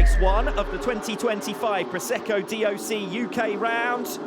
race one of the 2025 Prosecco DOC UK round.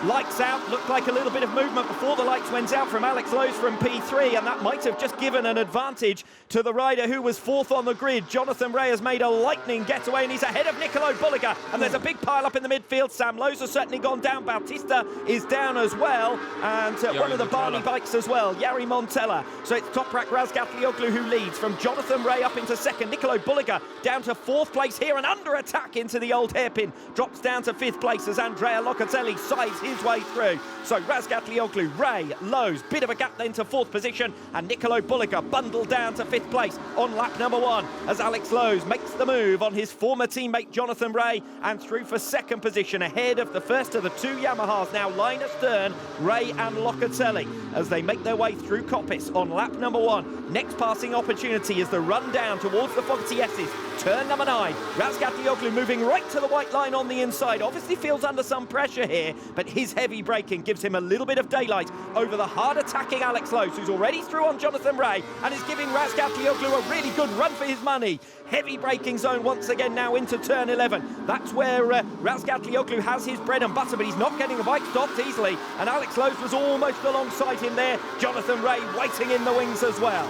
Lights out, looked like a little bit of movement before the lights went out from Alex Lowe's from P3, and that might have just given an advantage to the rider who was fourth on the grid. Jonathan Ray has made a lightning getaway, and he's ahead of Nicolo Bulega, and there's a big pile up in the midfield. Sam Lowe's has certainly gone down. Bautista is down as well, and one of the Barney bikes as well, Jari Montella. So it's Toprak Razgatlioglu who leads, from Jonathan Ray up into second. Nicolo Bulega down to fourth place here, and under attack into the old hairpin. Drops down to fifth place as Andrea Locatelli sides his way through. So Razgatlioglu, Ray, Lowe's, bit of a gap then to fourth position, and Nicolo Bulega bundled down to fifth place on lap number one as Alex Lowe's makes the move on his former teammate Jonathan Ray, and through for second position ahead of the first of the two Yamahas now line astern, Ray and Locatelli, as they make their way through Coppice on lap number one. Next passing opportunity is the run down towards the Fogarty S's. Turn number 9, Razgatlioglu moving right to the white line on the inside. Obviously feels under some pressure here, but his heavy braking gives him a little bit of daylight over the hard attacking Alex Lowe's, who's already through on Jonathan Ray and is giving Razgatlioglu a really good run for his money. Heavy braking zone once again now into turn 11. That's where Razgatlioglu has his bread and butter, but he's not getting the bike stopped easily, and Alex Lowe's was almost alongside him there. Jonathan Ray waiting in the wings as well.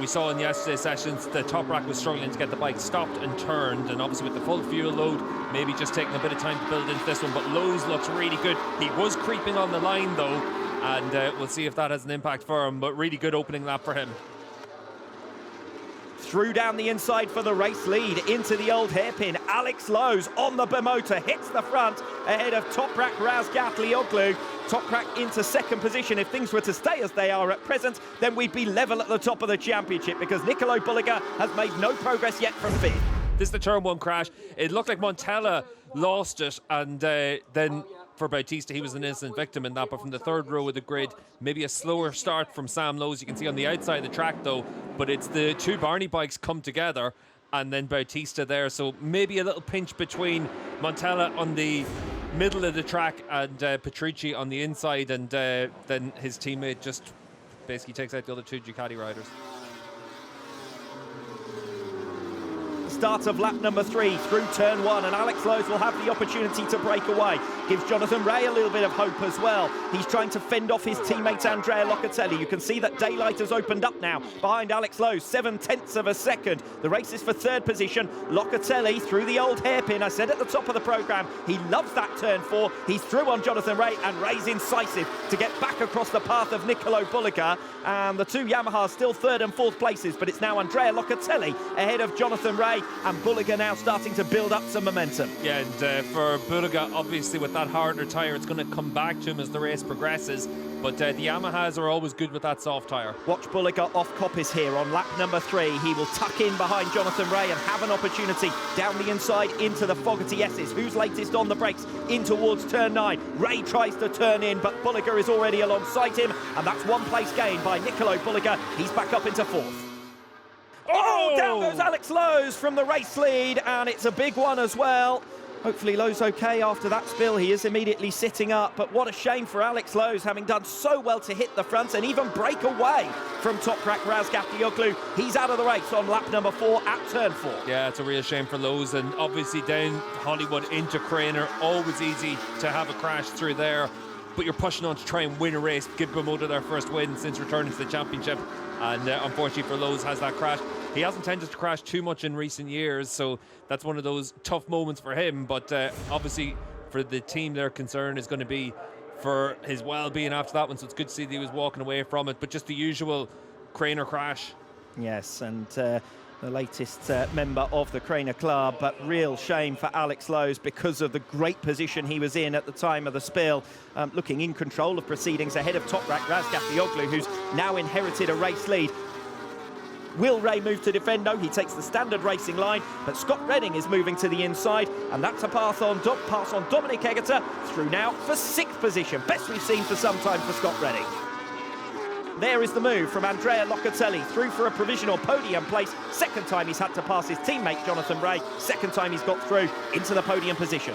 We saw in yesterday's sessions the Toprak was struggling to get the bike stopped and turned, and obviously with the full fuel load, maybe just taking a bit of time to build into this one, but Lowe's looks really good. He was creeping on the line though, and we'll see if that has an impact for him, but really good opening lap for him. Through down the inside for the race lead into the old hairpin. Alex Lowe's on the Bimota, hits the front ahead of Toprak Razgatlioglu. Toprak into second position. If things were to stay as they are at present, then we'd be level at the top of the championship, because Nicolo Bulega has made no progress yet from fifth. This is the turn one crash. It looked like Montella lost it, and then for Bautista, he was an innocent victim in that, but from the third row of the grid, maybe a slower start from Sam Lowe's. You can see on the outside of the track though, but it's the two Barney bikes come together, and then Bautista there, so maybe a little pinch between Montella on the middle of the track and Petrucci on the inside, and then his teammate just basically takes out the other two Ducati riders. Start of lap number 3 through turn 1, and Alex Lowe's will have the opportunity to break away. Gives Jonathan Ray a little bit of hope as well. He's trying to fend off his teammate Andrea Locatelli. You can see that daylight has opened up now behind Alex Lowe's, 7/10 of a second. The race is for third position. Locatelli through the old hairpin. I said at the top of the programme, he loves that turn 4. He's through on Jonathan Ray, and Ray's incisive to get back across the path of Nicolo Bulega. And the two Yamahas still third and fourth places, but it's now Andrea Locatelli ahead of Jonathan Ray, and Bulega now starting to build up some momentum. Yeah, and for Bulega, obviously with that harder tyre, it's going to come back to him as the race progresses, but the Yamahas are always good with that soft tyre. Watch Bulega off Coppice here on lap number 3. He will tuck in behind Jonathan Ray and have an opportunity down the inside into the Fogarty S's. Who's latest on the brakes in towards turn 9? Ray tries to turn in, but Bulega is already alongside him, and that's one place gained by Nicolo Bulega. He's back up into fourth. Oh, down goes Alex Lowe's from the race lead, and it's a big one as well. Hopefully Lowe's okay after that spill. He is immediately sitting up, but what a shame for Alex Lowe's, having done so well to hit the front and even break away from Toprak Razgatlioglu. He's out of the race on lap number 4 at turn 4. Yeah, it's a real shame for Lowe's, and obviously down Hollywood into Craner, always easy to have a crash through there, but you're pushing on to try and win a race, give Bimota their first win since returning to the championship, and unfortunately for Lowe's has that crash. He hasn't tended to crash too much in recent years, so that's one of those tough moments for him, but obviously for the team their concern is going to be for his well-being after that one, so it's good to see that he was walking away from it, but just the usual Craner crash. Yes, and the latest member of the Craner Club, but real shame for Alex Lowe's because of the great position he was in at the time of the spill, looking in control of proceedings ahead of Toprak Razgatlioglu, who's now inherited a race lead. Will Ray move to defend? No, he takes the standard racing line, but Scott Redding is moving to the inside, and that's a pass on Dominic Egerter, through now for 6th position. Best we've seen for some time for Scott Redding. There is the move from Andrea Locatelli, through for a provisional podium place. Second time he's had to pass his teammate Jonathan Ray. Second time he's got through into the podium position.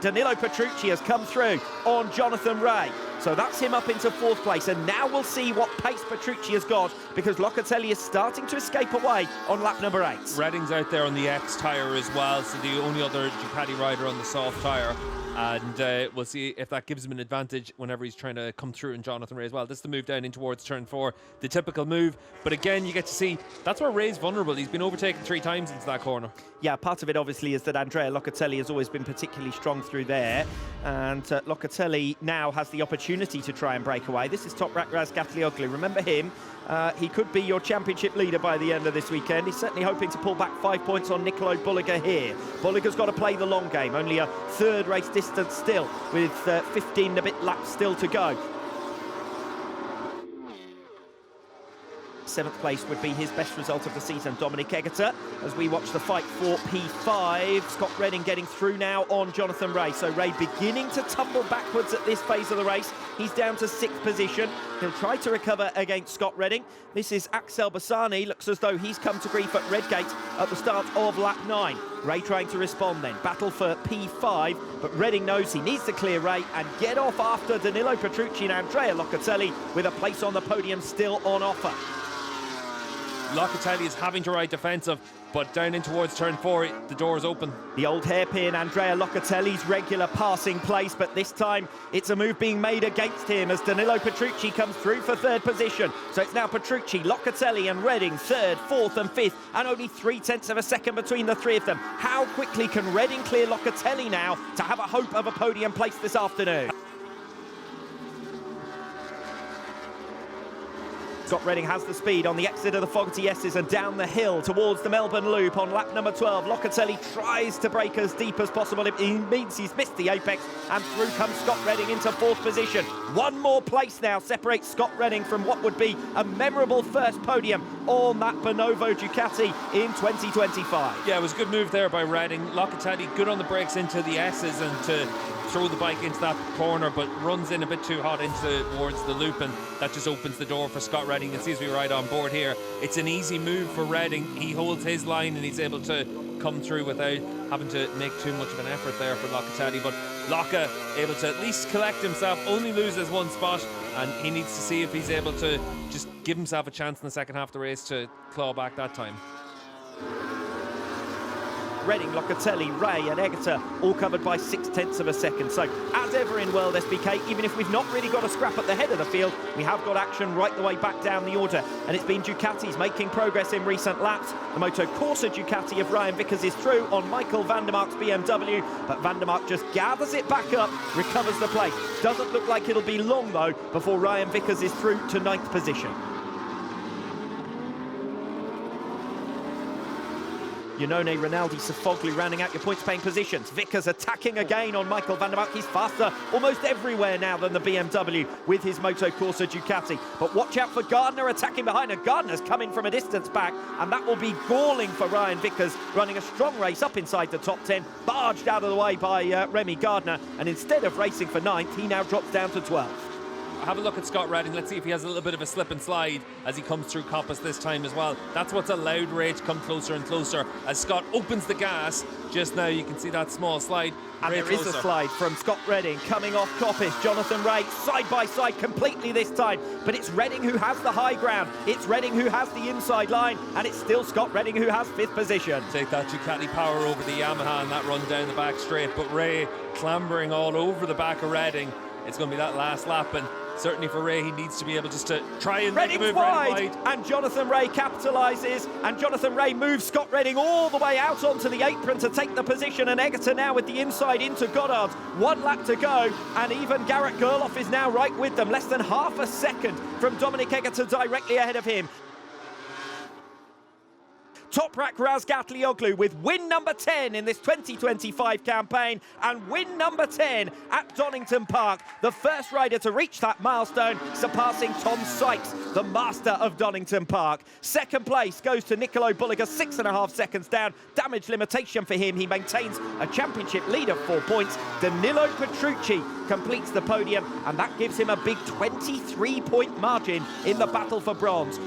Danilo Petrucci has come through on Jonathan Ray. So that's him up into 4th place. And now we'll see what pace Petrucci has got, because Locatelli is starting to escape away on lap number 8. Redding's out there on the X tyre as well, so the only other Ducati rider on the soft tyre. And we'll see if that gives him an advantage whenever he's trying to come through in Jonathan Rea as well. This is the move down in towards turn 4, the typical move. But again, you get to see that's where Rea's vulnerable. He's been overtaken 3 times into that corner. Yeah, part of it obviously is that Andrea Locatelli has always been particularly strong through there. And Locatelli now has the opportunity to try and break away. This is Toprak Razgatlioglu. Remember him? He could be your championship leader by the end of this weekend. He's certainly hoping to pull back 5 points on Nicolo Bulega here. Bulega's got to play the long game. Only a 3rd race distance still, with 15 and a bit laps still to go. 7th place would be his best result of the season. Dominic Egerter, as we watch the fight for P5. Scott Redding getting through now on Jonathan Rea. So Rea beginning to tumble backwards at this phase of the race. He's down to 6th position. He'll try to recover against Scott Redding. This is Axel Bassani. Looks as though he's come to grief at Redgate at the start of lap 9. Rea trying to respond then. Battle for P5, but Redding knows he needs to clear Rea and get off after Danilo Petrucci and Andrea Locatelli, with a place on the podium still on offer. Locatelli is having to ride defensive, but down in towards turn 4, the door is open. The old hairpin, Andrea Locatelli's regular passing place, but this time it's a move being made against him as Danilo Petrucci comes through for 3rd position. So it's now Petrucci, Locatelli and Redding 3rd, 4th and 5th, and only 0.3 of a second between the 3 of them. How quickly can Redding clear Locatelli now to have a hope of a podium place this afternoon? Scott Redding has the speed on the exit of the Fogarty S's and down the hill towards the Melbourne Loop on lap number 12. Locatelli tries to break as deep as possible. It means he's missed the apex, and through comes Scott Redding into 4th position. One more place now separates Scott Redding from what would be a memorable first podium on that Bonovo Ducati in 2025. Yeah, it was a good move there by Redding. Locatelli good on the brakes into the S's and to throw the bike into that corner, but runs in a bit too hot towards the loop, and that just opens the door for Scott Redding. You can see as we ride on board here, it's an easy move for Redding. He holds his line and he's able to come through without having to make too much of an effort there for Locatelli. But Locke able to at least collect himself, only loses 1 spot, and he needs to see if he's able to just give himself a chance in the second half of the race to claw back that time. Redding, Locatelli, Rea and Egerter all covered by 0.6 of a second. So as ever in WorldSBK, even if we've not really got a scrap at the head of the field, we have got action right the way back down the order. And it's been Ducatis making progress in recent laps. The Moto Corsa Ducati of Ryan Vickers is through on Michael van der Mark's BMW, but van der Mark just gathers it back up, recovers the place. Doesn't look like it'll be long though before Ryan Vickers is through to 9th position. Iannone, Rinaldi, Sofoglu rounding out your points-paying positions. Vickers attacking again on Michael van der Mark. He's faster almost everywhere now than the BMW with his Moto Corsa Ducati. But watch out for Gardner attacking behind, and Gardner's coming from a distance back, and that will be galling for Ryan Vickers, running a strong race up inside the top 10, barged out of the way by Remy Gardner, and instead of racing for 9th, he now drops down to 12th. Have a look at Scott Redding. Let's see if he has a little bit of a slip and slide as he comes through Coppice this time as well. That's what's allowed Rea to come closer and closer as Scott opens the gas. Just now you can see that small slide. And there is a slide from Scott Redding coming off Coppice. Jonathan Rea side by side completely this time, but it's Redding who has the high ground. It's Redding who has the inside line, and it's still Scott Redding who has 5th position. Take that Ducati power over the Yamaha and that run down the back straight, but Rea clambering all over the back of Redding. It's going to be that last lap, and certainly for Rea, he needs to be able just to try and make a move wide. And Jonathan Rea capitalises, and Jonathan Rea moves Scott Redding all the way out onto the apron to take the position, and Egerter now with the inside into Goddard. 1 lap to go, and even Garrett Gerloff is now right with them, less than half a second from Dominic Egerter directly ahead of him. Toprak Razgatlioglu with win number 10 in this 2025 campaign, and win number 10 at Donington Park. The first rider to reach that milestone, surpassing Tom Sykes, the master of Donington Park. Second place goes to Nicolo Bulega, 6.5 seconds down. Damage limitation for him. He maintains a championship lead of 4 points. Danilo Petrucci completes the podium, and that gives him a big 23-point margin in the battle for bronze.